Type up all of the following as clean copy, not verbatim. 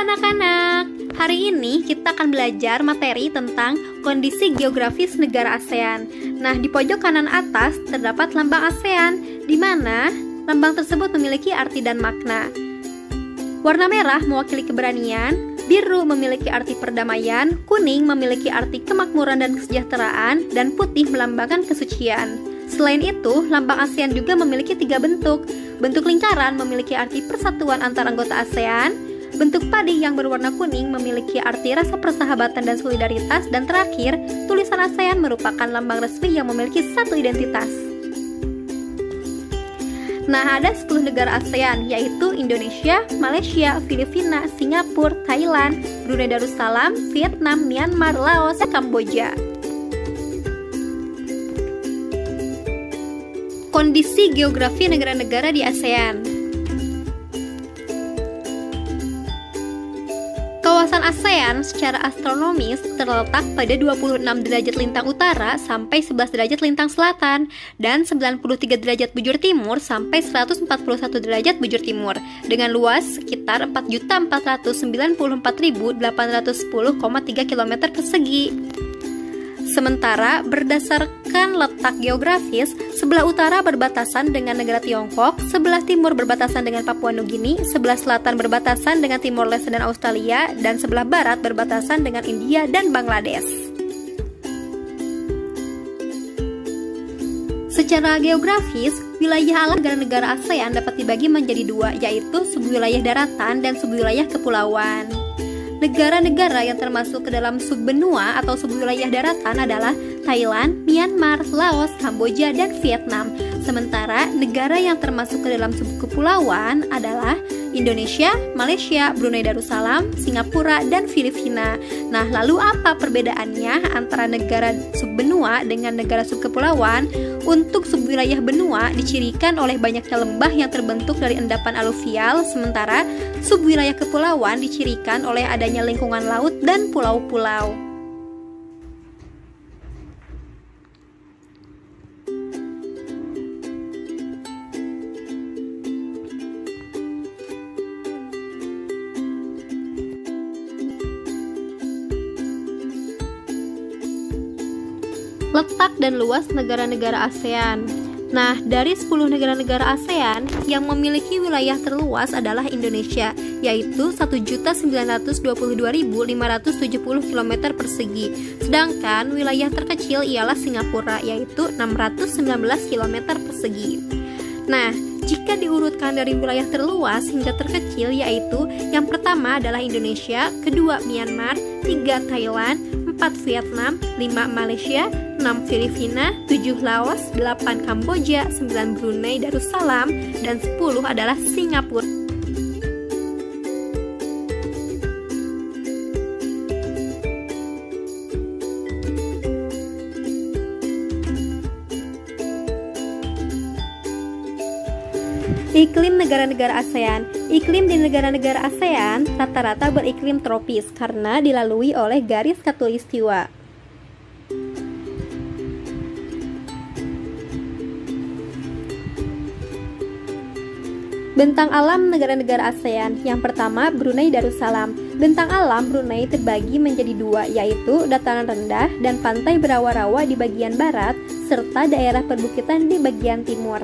anak-anak, hari ini kita akan belajar materi tentang kondisi geografis negara ASEAN. Nah, di pojok kanan atas terdapat lambang ASEAN, di mana lambang tersebut memiliki arti dan makna. Warna merah mewakili keberanian, biru memiliki arti perdamaian, kuning memiliki arti kemakmuran dan kesejahteraan, dan putih melambangkan kesucian. Selain itu, lambang ASEAN juga memiliki 3 bentuk. Bentuk lingkaran memiliki arti persatuan antar anggota ASEAN, bentuk padi yang berwarna kuning memiliki arti rasa persahabatan dan solidaritas, dan terakhir, tulisan ASEAN merupakan lambang resmi yang memiliki satu identitas. Nah, ada 10 negara ASEAN, yaitu Indonesia, Malaysia, Filipina, Singapura, Thailand, Brunei Darussalam, Vietnam, Myanmar, Laos, dan Kamboja. Kondisi geografi negara-negara di ASEAN. Kawasan ASEAN secara astronomis terletak pada 26 derajat lintang utara sampai 11 derajat lintang selatan dan 93 derajat bujur timur sampai 141 derajat bujur timur dengan luas sekitar 4.494.810,3 km persegi. Sementara berdasarkan letak geografis, sebelah utara berbatasan dengan negara Tiongkok, sebelah timur berbatasan dengan Papua Nugini, sebelah selatan berbatasan dengan Timor Leste dan Australia, dan sebelah barat berbatasan dengan India dan Bangladesh. Secara geografis, wilayah alam negara-negara ASEAN dapat dibagi menjadi 2, yaitu subwilayah daratan dan subwilayah kepulauan. Negara-negara yang termasuk ke dalam subbenua atau subwilayah daratan adalah Thailand, Myanmar, Laos, Kamboja, dan Vietnam. Sementara negara yang termasuk ke dalam subkepulauan adalah Indonesia, Malaysia, Brunei Darussalam, Singapura, dan Filipina. Nah, lalu apa perbedaannya antara negara subbenua dengan negara subkepulauan? Untuk subwilayah benua dicirikan oleh banyaknya lembah yang terbentuk dari endapan aluvial, sementara subwilayah kepulauan dicirikan oleh adanya lingkungan laut dan pulau-pulau. Letak dan luas negara-negara ASEAN. Nah, dari 10 negara-negara ASEAN yang memiliki wilayah terluas adalah Indonesia, yaitu 1.922.570 km persegi. Sedangkan wilayah terkecil ialah Singapura, yaitu 619 km persegi. Nah, jika diurutkan dari wilayah terluas hingga terkecil, yaitu yang pertama adalah Indonesia, kedua Myanmar, 3 Thailand, 4 Vietnam, 5 Malaysia, 6 Filipina, 7 Laos, 8 Kamboja, 9 Brunei Darussalam, dan 10 adalah Singapura. Iklim negara-negara ASEAN. Iklim di negara-negara ASEAN rata-rata beriklim tropis karena dilalui oleh garis khatulistiwa. Bentang alam negara-negara ASEAN. Yang pertama, Brunei Darussalam. Bentang alam Brunei terbagi menjadi 2, yaitu dataran rendah dan pantai berawa-rawa di bagian barat, serta daerah perbukitan di bagian timur.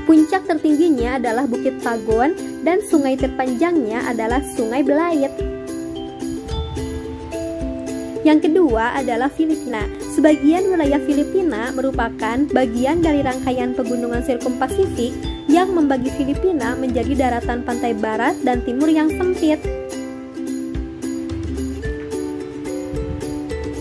Puncak tertingginya adalah Bukit Pagon dan sungai terpanjangnya adalah Sungai Belait. Yang kedua adalah Filipina. Sebagian wilayah Filipina merupakan bagian dari rangkaian pegunungan Sirkumpasifik yang membagi Filipina menjadi daratan pantai barat dan timur yang sempit.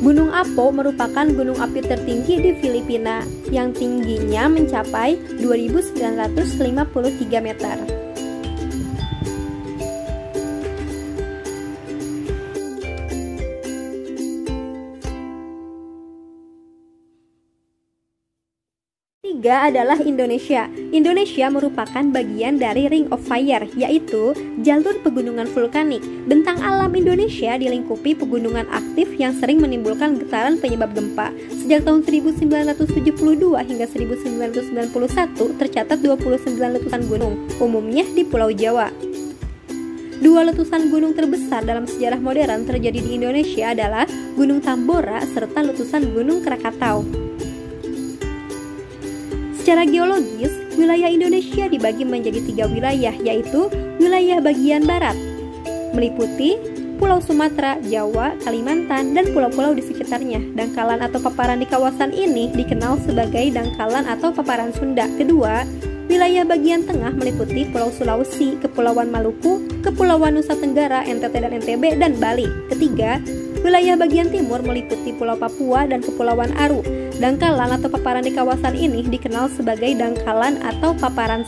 Gunung Apo merupakan gunung api tertinggi di Filipina yang tingginya mencapai 2.953 meter. ketiga adalah Indonesia. Indonesia merupakan bagian dari Ring of Fire, yaitu jalur pegunungan vulkanik. Bentang alam Indonesia dilingkupi pegunungan aktif yang sering menimbulkan getaran penyebab gempa. Sejak tahun 1972 hingga 1991 tercatat 29 letusan gunung, umumnya di Pulau Jawa. Dua letusan gunung terbesar dalam sejarah modern terjadi di Indonesia adalah Gunung Tambora serta letusan Gunung Krakatau. Secara geologis, wilayah Indonesia dibagi menjadi 3 wilayah, yaitu wilayah bagian barat, meliputi Pulau Sumatera, Jawa, Kalimantan, dan pulau-pulau di sekitarnya. Dangkalan atau paparan di kawasan ini dikenal sebagai dangkalan atau paparan Sunda. Kedua, wilayah bagian tengah meliputi Pulau Sulawesi, Kepulauan Maluku, Kepulauan Nusa Tenggara, NTT dan NTB, dan Bali. Ketiga, wilayah bagian timur meliputi Pulau Papua dan Kepulauan Aru. Dangkalan atau paparan di kawasan ini dikenal sebagai dangkalan atau paparan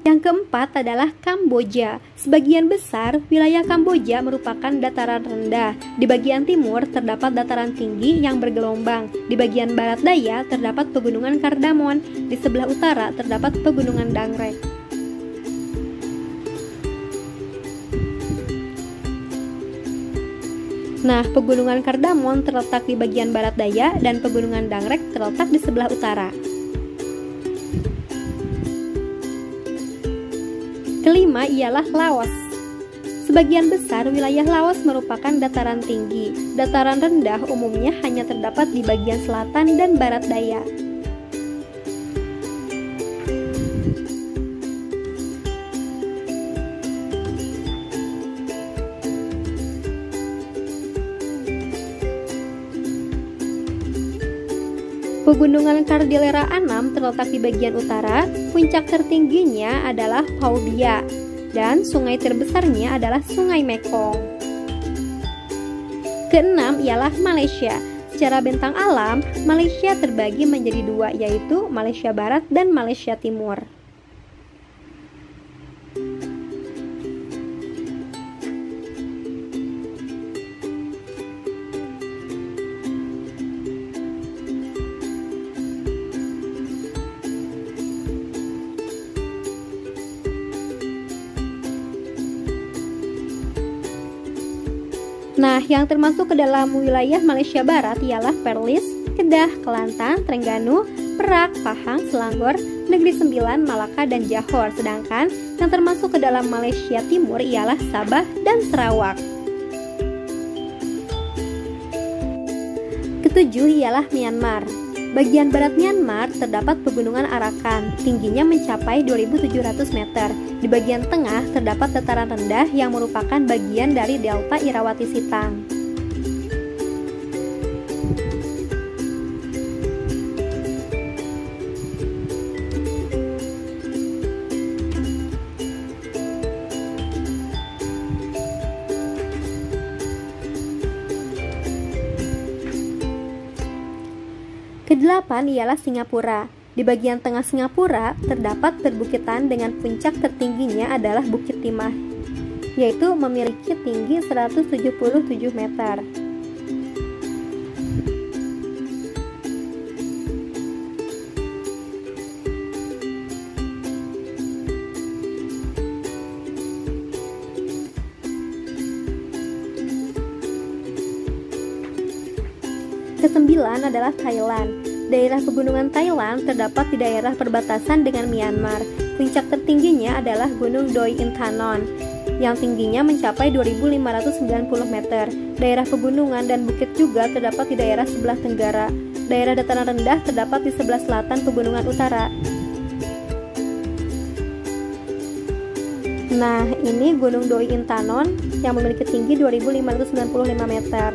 Yang keempat adalah Kamboja. Sebagian besar wilayah Kamboja merupakan dataran rendah. Di bagian timur terdapat dataran tinggi yang bergelombang. Di bagian barat daya terdapat pegunungan Kardamon. Di sebelah utara terdapat pegunungan Dangrek. Nah, pegunungan Kardamon terletak di bagian barat daya dan pegunungan Dangrek terletak di sebelah utara. Kelima ialah Laos. Sebagian besar wilayah Laos merupakan dataran tinggi. Dataran rendah umumnya hanya terdapat di bagian selatan dan barat daya. Pegunungan Cordillera Annam terletak di bagian utara, puncak tertingginya adalah Pao Bia, dan sungai terbesarnya adalah Sungai Mekong. Keenam ialah Malaysia. Secara bentang alam, Malaysia terbagi menjadi 2, yaitu Malaysia Barat dan Malaysia Timur. Nah, yang termasuk ke dalam wilayah Malaysia Barat ialah Perlis, Kedah, Kelantan, Terengganu, Perak, Pahang, Selangor, Negeri Sembilan, Malaka, dan Johor. Sedangkan yang termasuk ke dalam Malaysia Timur ialah Sabah dan Sarawak. Ketujuh ialah Myanmar. Bagian barat Myanmar terdapat pegunungan Arakan, tingginya mencapai 2.700 meter. Di bagian tengah terdapat dataran rendah yang merupakan bagian dari delta Irawati Sitang. Kedelapan ialah Singapura. Di bagian tengah Singapura terdapat perbukitan dengan puncak tertingginya adalah Bukit Timah, yaitu memiliki tinggi 177 meter. Kesembilan adalah Thailand. Daerah pegunungan Thailand terdapat di daerah perbatasan dengan Myanmar. Puncak tertingginya adalah Gunung Doi Inthanon, yang tingginya mencapai 2.590 meter. Daerah pegunungan dan bukit juga terdapat di daerah sebelah tenggara. Daerah dataran rendah terdapat di sebelah selatan pegunungan utara. Nah, ini Gunung Doi Inthanon yang memiliki tinggi 2.595 meter.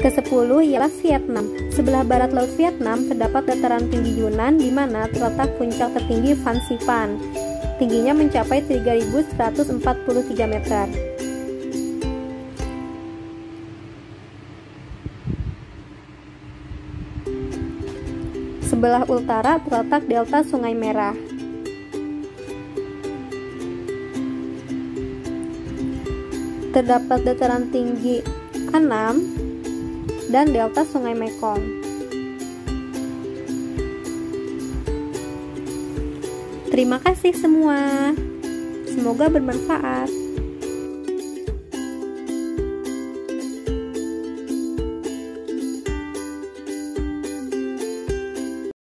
Ke-10 ialah Vietnam. Sebelah barat laut Vietnam terdapat dataran tinggi Yunnan di mana terletak puncak tertinggi Phan Xiphan. Tingginya mencapai 3.143 meter. Sebelah utara terletak delta Sungai Merah. Terdapat dataran tinggi Annam dan delta Sungai Mekong. Terima kasih semua. Semoga bermanfaat.